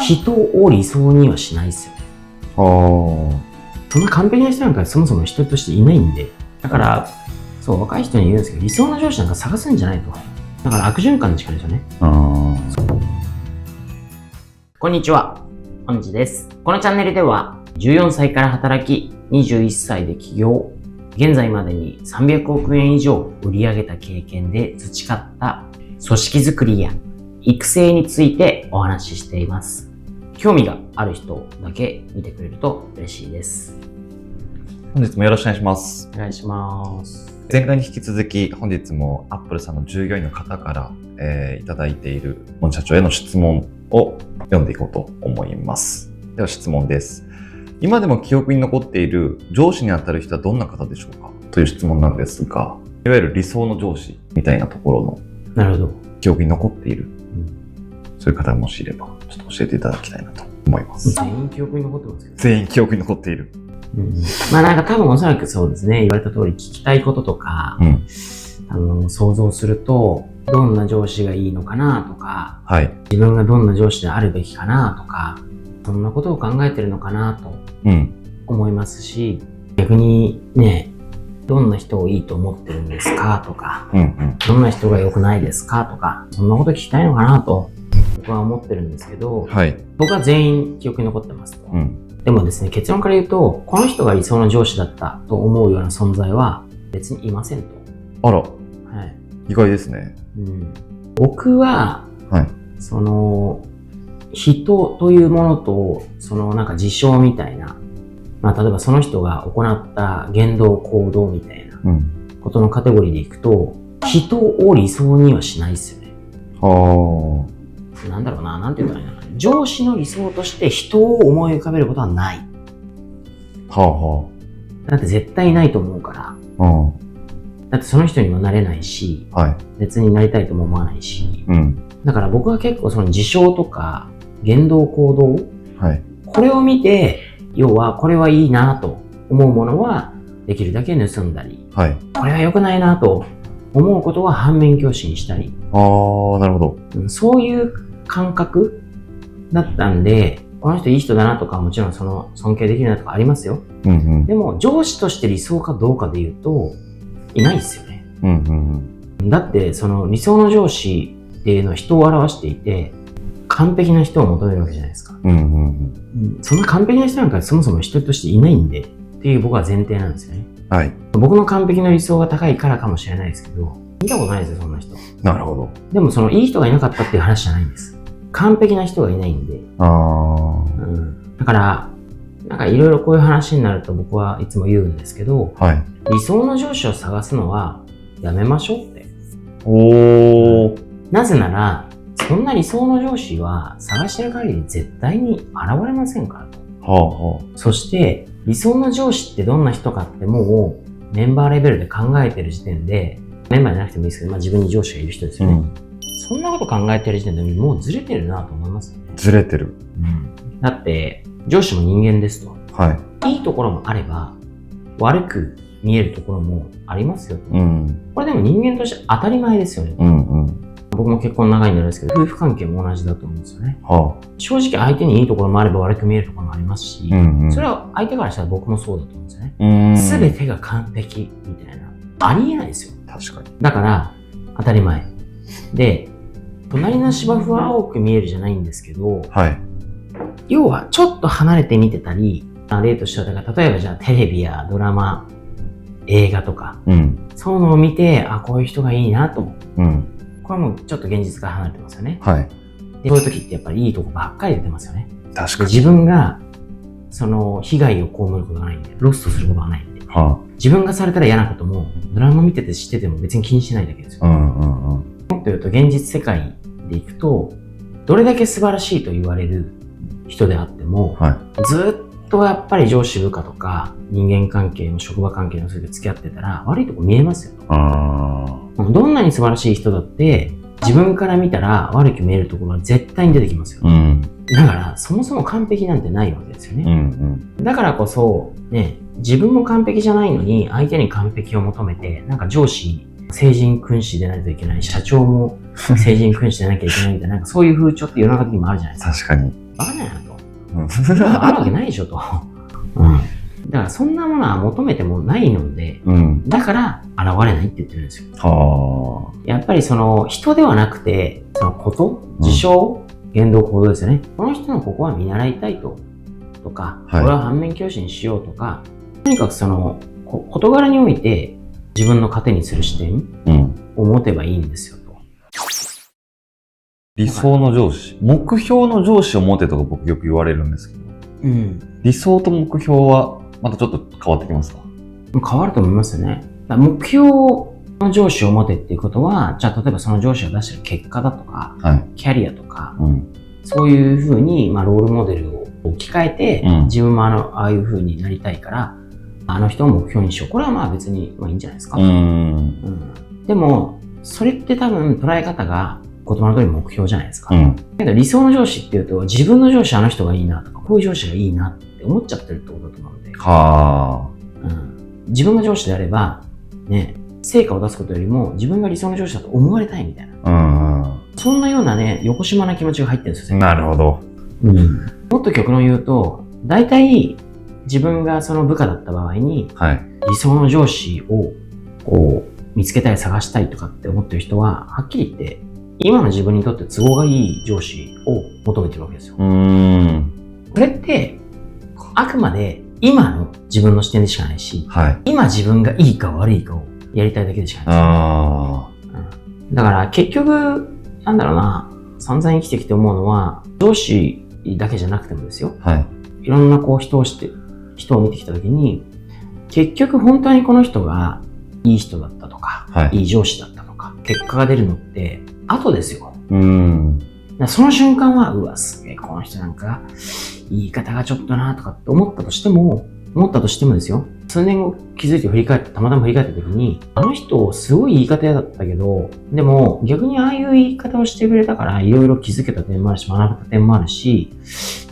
人を理想にはしないですよね。そんな完璧な人なんかそもそも人としていないんで。だから、そう、若い人に言うんですけど、理想の上司なんか探すんじゃないと。だから悪循環に近いですよね。こんにちは。本日です。このチャンネルでは、14歳から働き、21歳で起業、現在までに300億円以上売り上げた経験で培った組織づくりや育成についてお話ししています。興味がある人だけ見てくれると嬉しいです。本日もよろしくお願いします。お願いします。前回に引き続き本日もアップルさんの従業員の方から、いただいている本社長への質問を読んでいこうと思います。では質問です。今でも記憶に残っている上司にあたる人はどんな方でしょうかという質問なんですが、いわゆる理想の上司みたいなところのなるほど。記憶に残っている、そういう方がもしいればちょっと教えていただきたいなと思います。全員記憶に残ってますけど、全員記憶に残っている。まあなんか多分おそらくそうですね、言われた通り聞きたいこととか、想像するとどんな上司がいいのかなとか、自分がどんな上司であるべきかなとか、そんなことを考えてるのかなと思いますし、逆にね、どんな人をいいと思ってるんですかとか、どんな人が良くないですかとか、そんなこと聞きたいのかなと僕は思ってるんですけど、僕は全員記憶に残ってますと。でもですね、結論から言うと、この人が理想の上司だったと思うような存在は別にいませんと。あら、意外ですね。僕は、その人というものと、そのなんか事象みたいな、まあ例えばその人が行った言動行動みたいなことのカテゴリーでいくと、人を理想にはしないですよね。なんだろうな、なんていうかな。上司の理想として人を思い浮かべることはない。だって絶対ないと思うから。だってその人にはなれないし、別になりたいとも思わないし。だから僕は結構その事象とか言動行動、これを見て、要はこれはいいなと思うものはできるだけ盗んだり、これは良くないなと思うことは反面教師にしたり。なるほど。そういう感覚だったんで、この人いい人だなとかもちろんその尊敬できるなとかありますよ。でも上司として理想かどうかで言うといないですよね。だってその理想の上司っていうのは人を表していて、完璧な人を求めるわけじゃないですか。そんな完璧な人なんかそもそも人としていないんでっていう僕は前提なんですよね。僕の完璧の理想が高いからかもしれないですけど、見たことないですよ、そんな人。なるほど。でもそのいい人がいなかったっていう話じゃないんです。完璧な人がいないんで。だから、なんかいろいろこういう話になると僕はいつも言うんですけど、理想の上司を探すのはやめましょうって。なぜなら、そんな理想の上司は探してる限り絶対に現れませんからと。そして、理想の上司ってどんな人かってもうメンバーレベルで考えてる時点で、メンバーじゃなくてもいいですけど、自分に上司がいる人ですよね。そんなこと考えてる時点でもうずれてるなと思いますよね。ずれてる。だって、上司も人間ですと。いいところもあれば、悪く見えるところもありますよと。これでも人間として当たり前ですよね。僕も結婚長いんであれですけど、夫婦関係も同じだと思うんですよね。正直相手にいいところもあれば悪く見えるところもありますし、それは相手からしたら僕もそうだと思うんですよね。すべてが完璧みたいな。ありえないですよ。確かに。だから、当たり前。で、隣の芝生は青く見えるじゃないんですけど、要はちょっと離れて見てたり、例としては、例えばじゃあテレビやドラマ、映画とか、そういうのを見て、こういう人がいいなと思う。これはもうちょっと現実から離れてますよね。で、そういう時ってやっぱりいいとこばっかり出てますよね。確かに。自分が、その、被害を被ることがないんで、ロストすることがないんで。自分がされたら嫌なことも、ドラマ見てて知ってても別に気にしてないだけですよ。もっと言うと、現実世界でいくと、どれだけ素晴らしいと言われる人であっても、ずっとやっぱり上司部下とか、人間関係の職場関係のそれで付き合ってたら、悪いとこ見えますよ。どんなに素晴らしい人だって、自分から見たら悪く見えるところは絶対に出てきますよ。だから、そもそも完璧なんてないわけですよね。だからこそ、ね、自分も完璧じゃないのに、相手に完璧を求めて、なんか上司、聖人君子でないといけない、社長も聖人君子でなきゃいけないみたいな、なんかそういう風潮って世の中的にもあるじゃないですか。確かに。バカだよなと。うん。あるわけないでしょと。うん。だからそんなものは求めてもないので、うん。だから現れないって言ってるんですよ。はやっぱりその人ではなくて、そのこと、事象、言動行動ですよね。この人のここは見習いたいとか、はいこれは反面教師にしようとか、とにかくその事柄において自分の糧にする視点あ。うん。を持てばいいんですよと。理想の上司。目標の上司を持てとか僕よく言われるんですけど。うん。理想と目標はまたちょっと変わってきますか？変わると思いますよね。だから目標の上司を持てっていうことは、じゃあ例えばその上司が出してる結果だとか、はい。キャリアとか、うん。そういうふうに、ロールモデルを置き換えて、うん自分もああいうふうになりたいから、あの人を目標にしよう。これは別に、いいんじゃないですか。でも、それって多分捉え方が言葉の通り目標じゃないですか。うん。けど理想の上司っていうと、自分の上司あの人がいいなとか、こういう上司がいいなって思っちゃってるってことだと思うんで。は自分が上司であれば、ね、成果を出すことよりも自分が理想の上司だと思われたいみたいな。あ。そんなようなね、横島な気持ちが入ってるんですよ。なるほど。もっと極論言うと、大体自分がその部下だった場合に、はい。理想の上司をこう見つけたい、探したいとかって思ってる人は、はっきり言って、今の自分にとって都合がいい上司を求めてるわけですよ。これって、あくまで今の自分の視点でしかないし、はい。今自分がいいか悪いかをやりたいだけでしかないあです。だから結局、なんだろうな、散々生きてきて思うのは、上司だけじゃなくてもですよ。あ。はい。いろんな人を見てきたときに、結局本当にこの人がいい人だったとか、はい。いい上司だったとか、結果が出るのって後ですよ。うん。その瞬間は、うわ、すげえ、この人なんか、言い方がちょっとなとかって思ったとしてもですよ。数年後気づいてたまたま振り返った時に、あの人すごい言い方嫌だったけど、でも逆にああいう言い方をしてくれたからいろいろ気づけた点もあるし、学べた点もあるし、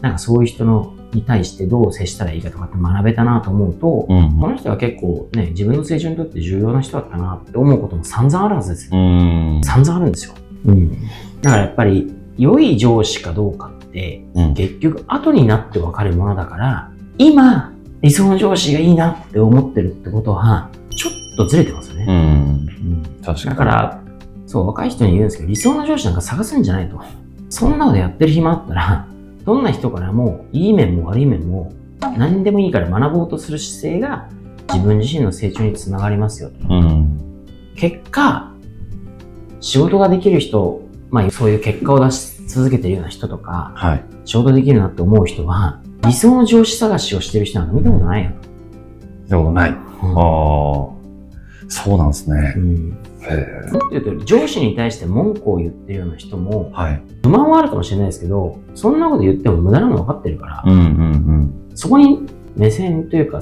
なんかそういう人に対してどう接したらいいかとかって学べたなと思うと、この人は結構ね、自分の成長にとって重要な人だったなって思うことも散々あるはずですよ。散々あるんですよ。だからやっぱり良い上司かどうかって、結局後になって分かるものだから、今理想の上司がいいなって思ってるってことはちょっとずれてますよね。確かに。だからそう若い人に言うんですけど、理想の上司なんか探すんじゃないと。そんなことやってる暇あったら、どんな人からもいい面も悪い面も何でもいいから学ぼうとする姿勢が自分自身の成長につながりますよと。結果、仕事ができる人、そういう結果を出し続けてるような人とか、はい。仕事できるなって思う人は、理想の上司探しをしてる人なんか見たことないよ。見たことない。そうなんですね。もっと言うと、上司に対して文句を言ってるような人も、はい。不満はあるかもしれないですけど、そんなこと言っても無駄なの分かってるから、そこに目線というか、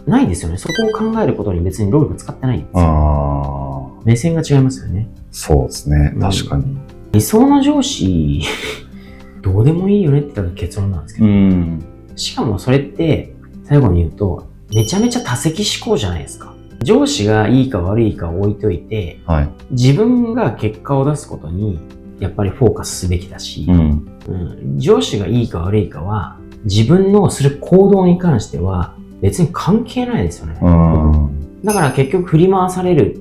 ないですよね。そこを考えることに別に労力使ってないんですよ。目線が違いますよね。そうですね。確かに。理想の上司、どうでもいいよねって言ったら結論なんですけど、しかもそれって最後に言うとめちゃめちゃ多責思考じゃないですか。上司がいいか悪いかを置いといて、自分が結果を出すことにやっぱりフォーカスすべきだし、上司がいいか悪いかは自分のする行動に関しては別に関係ないですよね。だから結局振り回される、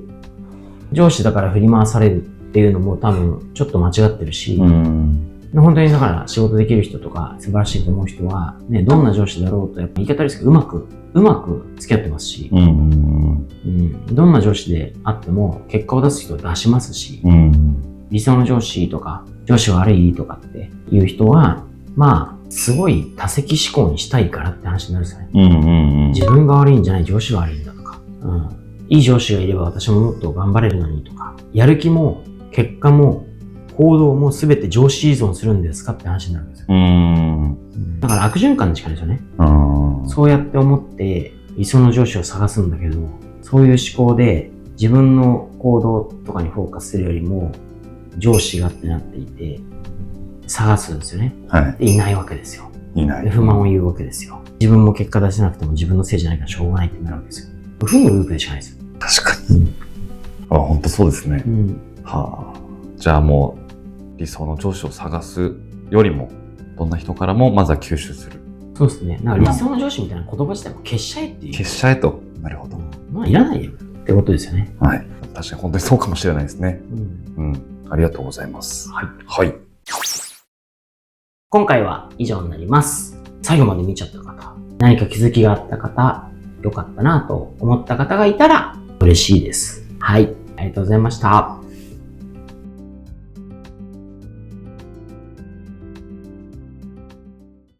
上司だから振り回されるっていうのも多分ちょっと間違ってるし、本当にだから仕事できる人とか素晴らしいと思う人は、ね、どんな上司だろうとやっぱ言い方ですけどうまく付き合ってますし、どんな上司であっても結果を出す人は出しますし、理想の上司とか上司悪いとかっていう人はすごい多責思考にしたいからって話になるんですよね。自分が悪いんじゃない、上司が悪いんだとか、いい上司がいれば私ももっと頑張れるのにとか、やる気も結果も行動も全て上司依存するんですかって話になるんですよ。だから悪循環に近いですよね。そうやって思って理想の上司を探すんだけど、そういう思考で自分の行動とかにフォーカスするよりも上司がってなっていて探すんですよね。でいないわけですよ。で不満を言うわけですよ。自分も結果出せなくても自分のせいじゃないからしょうがないってなるわけですよ。負のループでしかないですよ。確かに。本当そうですね。じゃあもう理想の上司を探すよりもどんな人からもまずは吸収する。そうですね。なんか理想の上司みたいな言葉自体も消しちゃえっていう。消しちゃえと。なるほど。まあ、いらないよってことですよね。はい。確かに本当にそうかもしれないですね。うん。ありがとうございます。はい。はい。今回は以上になります。最後まで見ちゃった方、何か気づきがあった方、良かったなと思った方がいたら嬉しいです。はい。ありがとうございました。